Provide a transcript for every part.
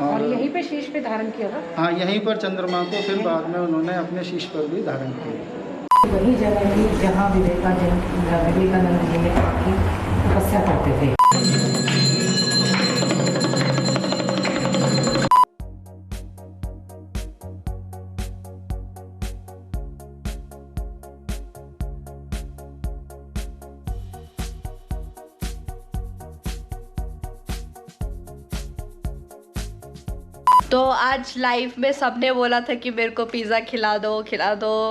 और यहीं पे शीश पे धारण किया था। हाँ, यहीं पर चंद्रमा को फिर बाद में उन्होंने अपने शीश पर भी धारण किया। वही जगह थी जहाँ विवेकानंद जी ने आके तपस्या करते थे। तो आज लाइव में सबने बोला था कि मेरे को पिज़्ज़ा खिला दो,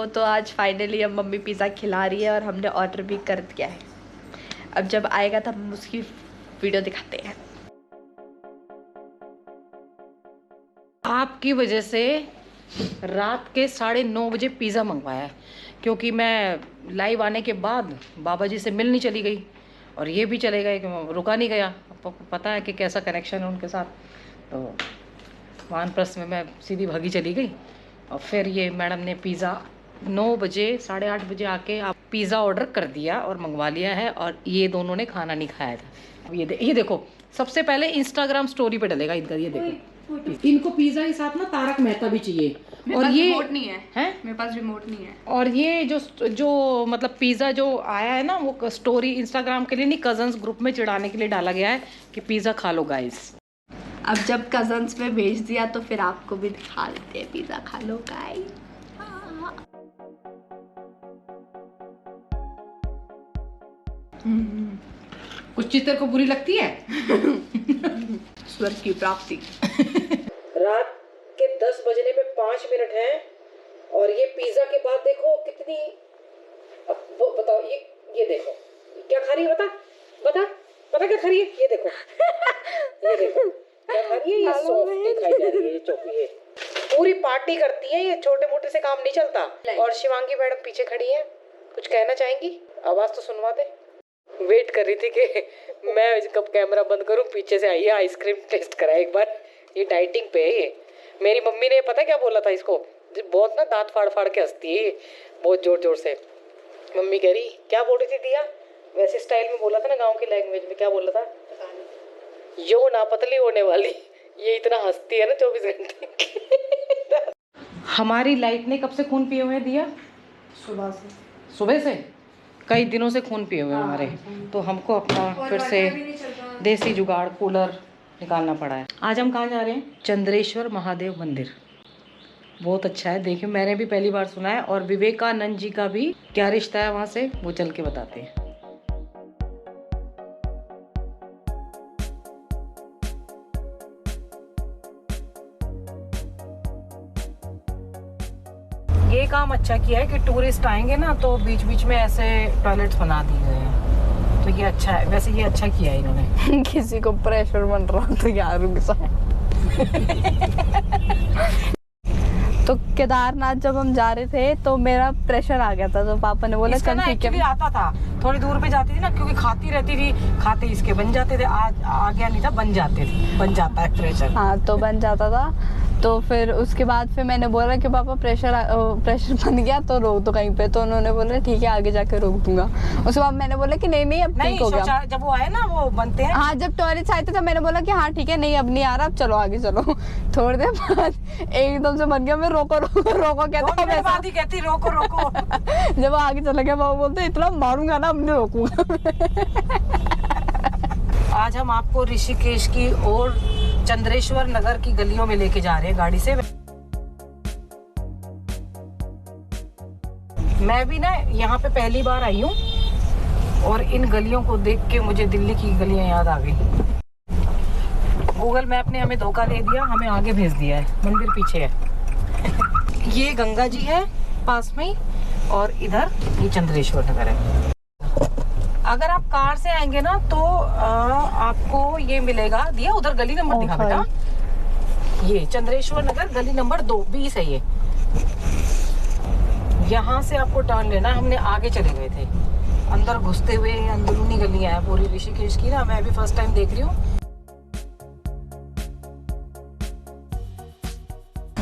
तो आज फाइनली अब मम्मी पिज़्ज़ा खिला रही है और हमने ऑर्डर भी कर दिया है। अब जब आएगा तब हम उसकी वीडियो दिखाते हैं। आपकी वजह से रात के 9:30 बजे पिज़्ज़ा मंगवाया है, क्योंकि मैं लाइव आने के बाद बाबा जी से मिलने चली गई और ये भी चले गए, रुका नहीं गया। आपको पता है कि कैसा कनेक्शन है उनके साथ। तो वानप्रस्थ में मैं सीधी भागी चली गई और फिर ये मैडम ने पिज़्ज़ा 9 बजे 8:30 बजे आके आप पिज़्ज़ा ऑर्डर कर दिया और मंगवा लिया है। और ये दोनों ने खाना नहीं खाया था। अब ये देखो, सबसे पहले इंस्टाग्राम स्टोरी पे डलेगा इनका। ये देखो, इनको पिज़्ज़ा के साथ ना तारक मेहता भी चाहिए। और ये रिमोट नहीं है, मेरे पास रिमोट नहीं है। और ये जो मतलब पिज़्ज़ा जो आया है ना, वो स्टोरी इंस्टाग्राम के लिए नहीं, कजन्स ग्रुप में चिढ़ाने के लिए डाला गया है कि पिज़्ज़ा खा लो गाइस। अब जब कजन्स में भेज दिया तो फिर आपको भी दिखा देते हैं, पिज़्ज़ा खा लो गाइस। कुछ चीज तेरे को बुरी लगती है? स्वर्ग की प्राप्ति। रात के 10 बजने पे 5 मिनट हैं और ये पिज़्ज़ा के बाद देखो कितनी, अब बताओ ये देखो क्या खा रही है। बता क्या खा रही है। ये देखो क्या खा रही है। ये सॉफ्टी खाई जा रही है, ये चौकी है। पूरी पार्टी करती है ये, छोटे मोटे से काम नहीं चलता। और शिवांगी मैडम पीछे खड़ी है, कुछ कहना चाहेंगी? आवाज तो सुनवा दे। वेट कर रही थी कि मैं कब कैमरा बंद करूं, पीछे से आइए आइसक्रीम टेस्ट करा एक बार। ये डाइटिंग पे है ये। मेरी मम्मी ने पता क्या बोला था इसको, बहुत ना दांत फाड़ फाड़ के हंसती है बहुत जोर जोर से। मम्मी कह रही क्या बोल रही थी दिया, वैसे स्टाइल में बोला था ना, गाँव की लैंग्वेज में क्या बोला था, यो ना पतली होने वाली। ये इतना हंसती है ना 24 घंटे। हमारी लाइट ने कब से खून पिए हुए हैं दिया? सुबह से कई दिनों से खून पिए हुए हैं हमारे। तो हमको अपना फिर से देसी जुगाड़ कूलर निकालना पड़ा है। आज हम कहाँ जा रहे हैं? चंद्रेश्वर महादेव मंदिर। बहुत अच्छा है, देखिए मैंने भी पहली बार सुना है। और विवेकानंद जी का भी क्या रिश्ता है वहाँ से, वो चल के बताते हैं। ये काम अच्छा किया है कि टूरिस्ट आएंगे ना तो बीच बीच में ऐसे टॉयलेट्स बना दिए गए हैं, तो ये अच्छा है। वैसे ये अच्छा किया है इन्होंने। किसी को प्रेशर बन रहा तो यार रुक जा। तो केदारनाथ जब हम जा रहे थे तो मेरा प्रेशर आ गया था, तो पापा ने बोला चल ठीक है। आता था थोड़ी दूर पे जाती थी ना, क्योंकि खाती रहती थी, खाते इसके बन जाते थे। आ गया नहीं था, बन जाता है प्रेशर। हाँ, तो बन जाता था। तो फिर उसके बाद फिर मैंने बोला कि पापा प्रेशर बन गया तो रोक दो कहीं पे। तो उन्होंने बोला ठीक है आगे जाके रोक दूंगा। उसके बाद मैंने बोला कि नहीं अब ठीक हो गया। जब वो आए ना वो बनते हैं, हाँ जब टॉयलेट आए थे तो मैंने बोला कि हाँ ठीक है, नहीं अब नहीं आ रहा, अब चलो आगे चलो। थोड़ी देर बाद एकदम से बन गया, मैं रोको कहती रोको। जब आगे चला गया वो बोलते इतना मारूंगा ना अब नहीं रोकूंगा। आज हम आपको ऋषिकेश की और चंद्रेश्वर नगर की गलियों में लेके जा रहे हैं गाड़ी से। मैं भी ना यहाँ पे पहली बार आई हूँ और इन गलियों को देख के मुझे दिल्ली की गलियां याद आ गई। गूगल मैप ने हमें धोखा दे दिया, हमें आगे भेज दिया है, मंदिर पीछे है। ये गंगा जी है पास में और इधर ये चंद्रेश्वर नगर है। अगर आप कार से आएंगे ना तो आपको ये मिलेगा दिया, उधर गली नंबर दिखा बेटा, ये चंद्रेश्वर नगर गली नंबर 20 है ये। यहाँ से आपको टर्न लेना। हमने आगे चले गए थे, अंदर घुसते हुए अंदरूनी गलियां हैं पूरी ऋषिकेश की ना, मैं भी फर्स्ट टाइम देख रही हूँ।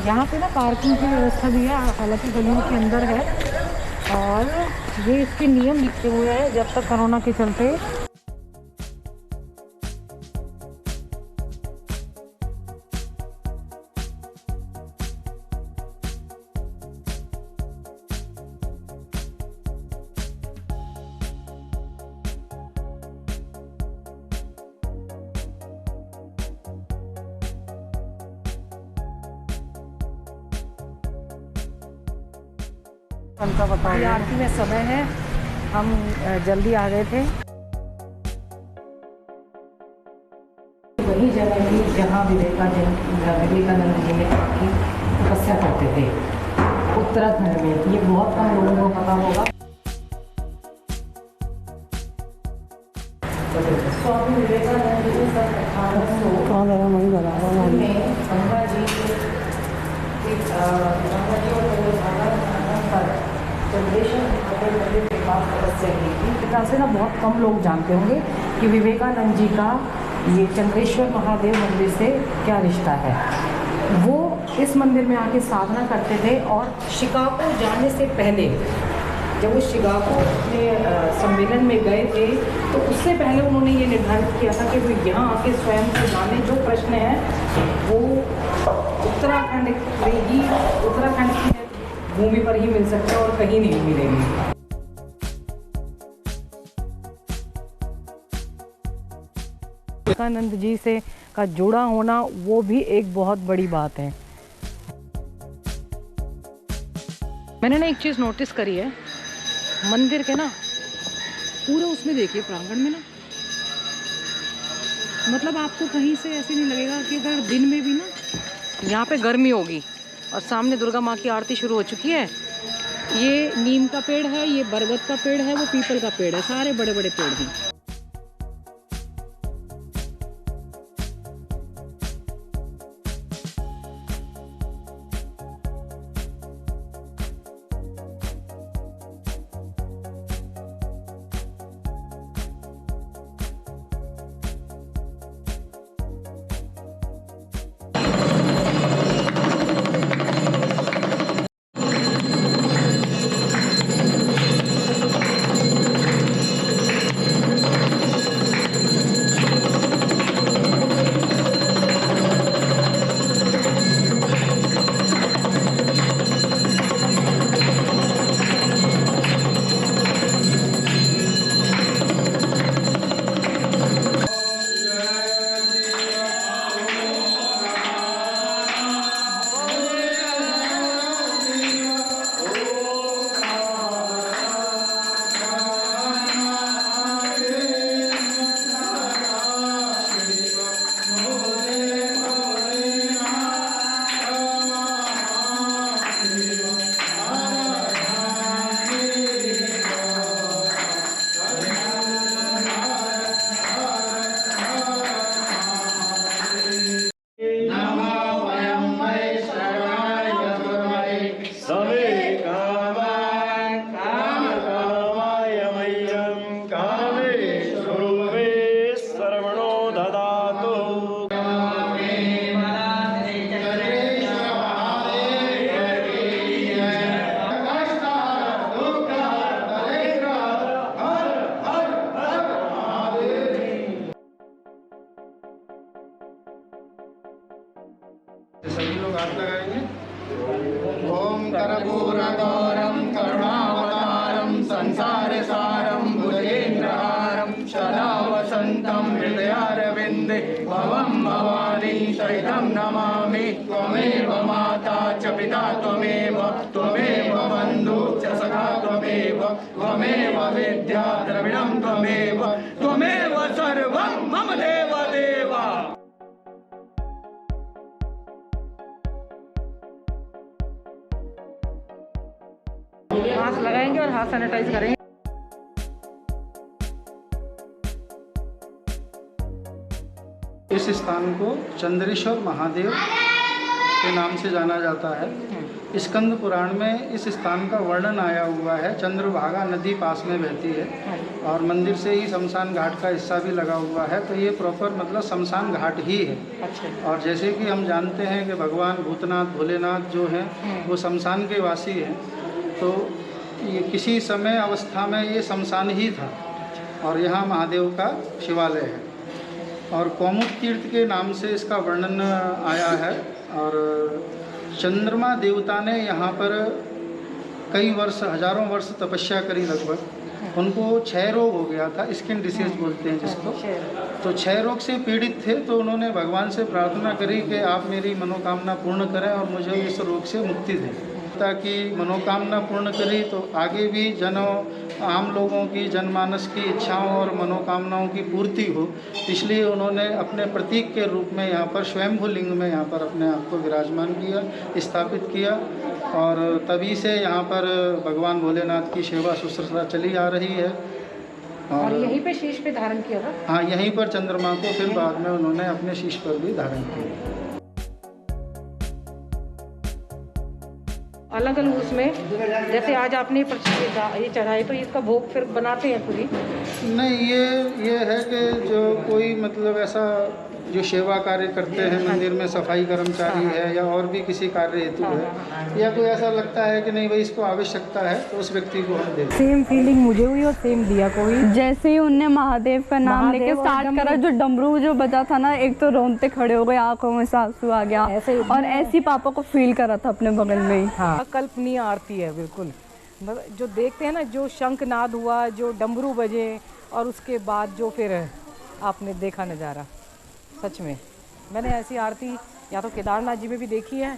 यहाँ पे ना पार्किंग की व्यवस्था भी है, हालांकि गलियों के अंदर है। और ये इसके नियम लिखे हुए हैं जब तक कोरोना के चलते। अभी आरती में समय है, हम जल्दी आ गए थे। वही जगह थी जहाँ विवेकानंद जी ने की तपस्या करते थे, उत्तराखंड में। ये बहुत कम लोगों को पता होगा। स्वामी विवेकानंद जी ने 1800 में गंगा जी चंद्रेश्वर महादेव के पास तपस्या की थी। इस तरह से ना बहुत कम लोग जानते होंगे कि विवेकानंद जी का ये चंद्रेश्वर महादेव मंदिर से क्या रिश्ता है। वो इस मंदिर में आके साधना करते थे और शिकागो जाने से पहले, जब वो शिकागो में सम्मेलन में गए थे, तो उससे पहले उन्होंने ये निर्धारित किया था कि वो यहाँ आके स्वयं से जाने जो प्रश्न है वो उत्तराखंड की भूमि पर ही मिल सकता है और कहीं नहीं मिलेंगे। विवेकानंद जी से का जुड़ा होना वो भी एक बहुत बड़ी बात है। मैंने ना एक चीज़ नोटिस करी है, मंदिर के ना पूरा उसमें देखिए प्रांगण में ना, मतलब आपको कहीं से ऐसे नहीं लगेगा कि अगर दिन में भी ना यहाँ पे गर्मी होगी। और सामने दुर्गा माँ की आरती शुरू हो चुकी है। ये नीम का पेड़ है, ये बरगद का पेड़ है, वो पीपल का पेड़ है, सारे बड़े बड़े पेड़ हैं। सभी लोग हाथ लगाएंगे। ओम कर्पूरगौरम करुणावतारम संसार सारम भुजगेन्द्रहारम सदा वसंतम हृदयारविंदे भवम भवानी सहितं नमामि। त्वमेव माता च पिता त्वमेव बन्धु च सखा त्वमेव विद्या द्रविणं त्वमेव सर्वं मम देव देवा। मास्क लगाएंगे और हाथ सैनिटाइज करेंगे। इस स्थान को चंद्रेश्वर महादेव के नाम से जाना जाता है। स्कंद पुराण में इस स्थान का वर्णन आया हुआ है। चंद्रभागा नदी पास में बहती है और मंदिर से ही शमशान घाट का हिस्सा भी लगा हुआ है, तो ये प्रॉपर मतलब शमशान घाट ही है। और जैसे कि हम जानते हैं कि भगवान भूतनाथ भोलेनाथ जो हैं वो शमशान के वासी हैं, तो ये किसी समय अवस्था में ये शमशान ही था और यहाँ महादेव का शिवालय है और कौमुद तीर्थ के नाम से इसका वर्णन आया है। और चंद्रमा देवता ने यहाँ पर कई वर्ष, हजारों वर्ष तपस्या करी लगभग। उनको क्षय रोग हो गया था, स्किन डिसीज बोलते हैं जिसको। तो क्षय रोग से पीड़ित थे, तो उन्होंने भगवान से प्रार्थना करी कि आप मेरी मनोकामना पूर्ण करें और मुझे इस रोग से मुक्ति दें। की मनोकामना पूर्ण करी तो आगे भी आम लोगों की जनमानस की इच्छाओं और मनोकामनाओं की पूर्ति हो, इसलिए उन्होंने अपने प्रतीक के रूप में यहाँ पर स्वयंभू लिंग में यहाँ पर अपने आप को विराजमान किया, स्थापित किया। और तभी से यहाँ पर भगवान भोलेनाथ की सेवा शुश्रूषा चली आ रही है। और यहीं पे शीश पे धारण किया था। हाँ, यहीं पर चंद्रमा को फिर बाद में उन्होंने अपने शीश पर भी धारण किया। अलग अलग उसमें जैसे आज आपने ये चढ़ाए तो इसका भोग फिर बनाते हैं पूरी? नहीं, ये है कि जो कोई मतलब ऐसा जो सेवा कार्य करते हैं मंदिर में, सफाई कर्मचारी है या और भी किसी कार्य हेतु है, या कोई ऐसा लगता है कि नहीं भाई इसको आवश्यकता है, तो उस व्यक्ति को हम देते हैं। सेम फीलिंग मुझे हुई और सेम दिया को हुई। जैसे ही उनने महादेव का नाम लेके स्टार्ट करा, जो डमरू जो बजा था ना, एक तो रोंगटे खड़े हो गए, आंखों में से आंसू आ गया और ऐसी पापा को फील करा था अपने बगल में ही। हाँ, कल्पनीय आरती है बिल्कुल। जो देखते हैं ना, जो शंखनाद हुआ, जो डमरू बजे और उसके बाद जो फिर आपने देखा नज़ारा, सच में मैंने ऐसी आरती या तो केदारनाथ जी में भी देखी है,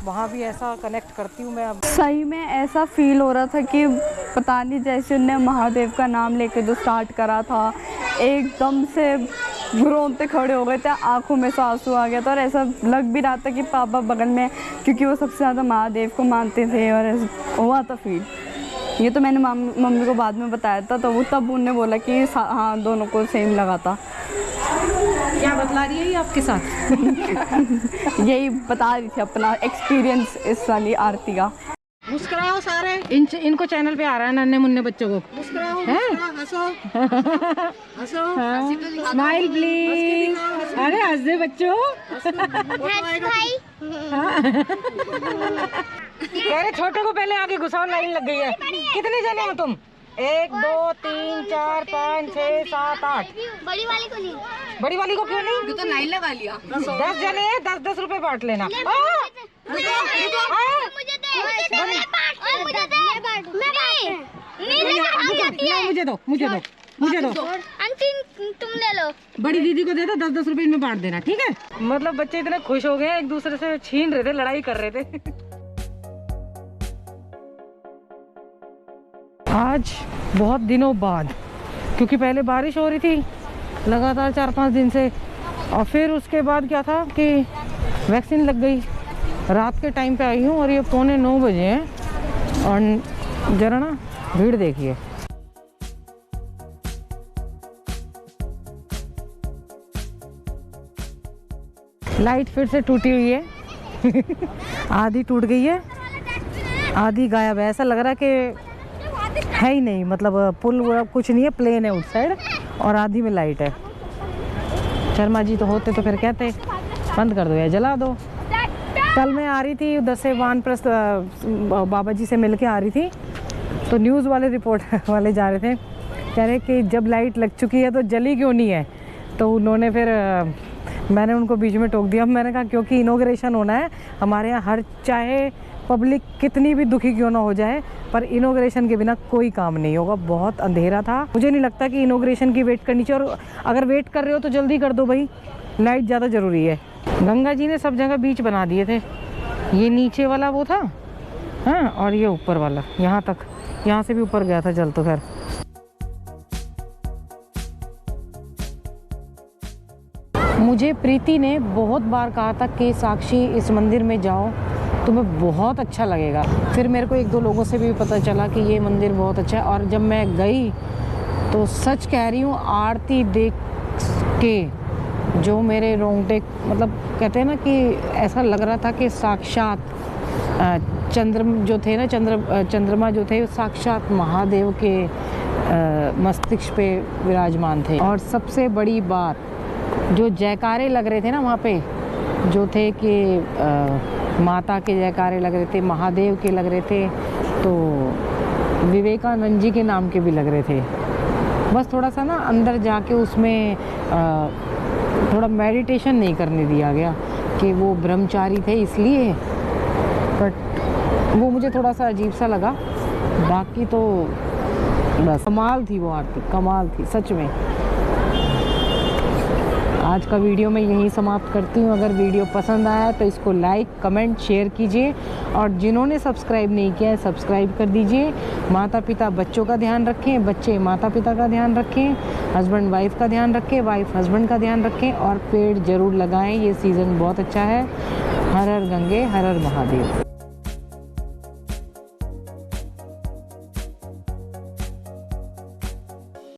वहाँ भी ऐसा कनेक्ट करती हूँ मैं। अब सही में ऐसा फील हो रहा था कि पता नहीं, जैसे उनने महादेव का नाम लेके जो स्टार्ट करा था, एकदम से रोंगटे खड़े हो गए थे, आंखों में से आंसू आ गया था और ऐसा लग भी रहा था कि पापा बगल में, क्योंकि वो सबसे ज़्यादा महादेव को मानते थे और ऐसा हुआ था फील। ये तो मैंने मम्मी को बाद में बताया था, तो वो तब उन्होंने बोला कि हाँ दोनों को सेम लगा था। क्या बतला रही है ये आपके साथ? यही बता रही थी अपना एक्सपीरियंस इस वाली आरती का। मुस्कुराओ सारे। इनको चैनल पे आ रहा है नन्हे मुन्ने बच्चों को। मुस्कुराओ, हंसो, हंसो, स्माइल प्लीज। अरे हंस दे बच्चों। अरे छोटे को पहले आगे घुसाओ, लाइन लग गई है। कितने जने हो तुम? 1 2 3 4 5 6 7 8। बड़ी वाली को नहीं। बड़ी वाली को क्यों नहीं? तो लाइन लगा लिया। 10 जने हैं, 10-10 रुपए बांट लेना। मुझे दे, मुझे दो। आंटी तुम ले लो। बड़ी दीदी को दे दो, 10-10 रुपए इनमें बांट देना, ठीक है? मतलब बच्चे इतने खुश हो गए, एक दूसरे से छीन रहे थे, लड़ाई कर रहे थे। आज बहुत दिनों बाद, क्योंकि पहले बारिश हो रही थी लगातार 4-5 दिन से, और फिर उसके बाद क्या था कि वैक्सीन लग गई। रात के टाइम पे आई हूँ और ये 8:45 बजे हैं और जरा ना भीड़ देखिए। लाइट फिर से टूटी हुई है। आधी टूट गई है, आधी गायब है। ऐसा लग रहा है कि है ही नहीं, मतलब पुल कुछ नहीं है, प्लेन है उस साइड और आधी में लाइट है। शर्मा जी तो होते तो फिर कहते बंद कर दो या जला दो। कल मैं आ रही थी 10 से वानप्रस्थ बाबा जी से मिल के आ रही थी, तो न्यूज़ वाले रिपोर्ट वाले जा रहे थे, कह रहे कि जब लाइट लग चुकी है तो जली क्यों नहीं है। तो उन्होंने फिर मैंने उनको बीच में टोक दिया। मैंने कहा क्योंकि इनॉग्रेशन होना है हमारे यहाँ, हर चाहे पब्लिक कितनी भी दुखी क्यों ना हो जाए, पर इनॉग्रेशन के बिना कोई काम नहीं होगा। बहुत अंधेरा था, मुझे नहीं लगता कि इनॉग्रेशन की वेट करनी चाहिए, और अगर वेट कर रहे हो तो जल्दी कर दो भाई, लाइट ज़्यादा ज़रूरी है। गंगा जी ने सब जगह बीच बना दिए थे। ये नीचे वाला वो था, हाँ, और ये ऊपर वाला, यहाँ तक, यहाँ से भी ऊपर गया था जल। तो खैर मुझे प्रीति ने बहुत बार कहा था कि साक्षी इस मंदिर में जाओ, तुम्हें बहुत अच्छा लगेगा। फिर मेरे को 1-2 लोगों से भी पता चला कि ये मंदिर बहुत अच्छा है, और जब मैं गई तो सच कह रही हूँ, आरती देख के जो मेरे रोंगटे, मतलब कहते हैं ना कि ऐसा लग रहा था कि साक्षात चंद्रमा जो थे साक्षात महादेव के मस्तिष्क पे विराजमान थे। और सबसे बड़ी बात, जो जयकारे लग रहे थे ना वहाँ पे, जो थे कि माता के जयकारे लग रहे थे, महादेव के लग रहे थे, तो विवेकानंद जी के नाम के भी लग रहे थे। बस थोड़ा सा ना अंदर जाके उसमें थोड़ा मेडिटेशन नहीं करने दिया गया कि वो ब्रह्मचारी थे इसलिए, बट वो मुझे थोड़ा सा अजीब सा लगा। बाकी तो बस कमाल थी वो आरती, कमाल थी सच में। आज का वीडियो मैं यहीं समाप्त करती हूँ। अगर वीडियो पसंद आया तो इसको लाइक, कमेंट, शेयर कीजिए और जिन्होंने सब्सक्राइब नहीं किया है सब्सक्राइब कर दीजिए। माता पिता बच्चों का ध्यान रखें, बच्चे माता पिता का ध्यान रखें, हस्बैंड वाइफ का ध्यान रखें, वाइफ हस्बैंड का ध्यान रखें और पेड़ ज़रूर लगाएं। ये सीज़न बहुत अच्छा है। हर हर गंगे, हर हर महादेव।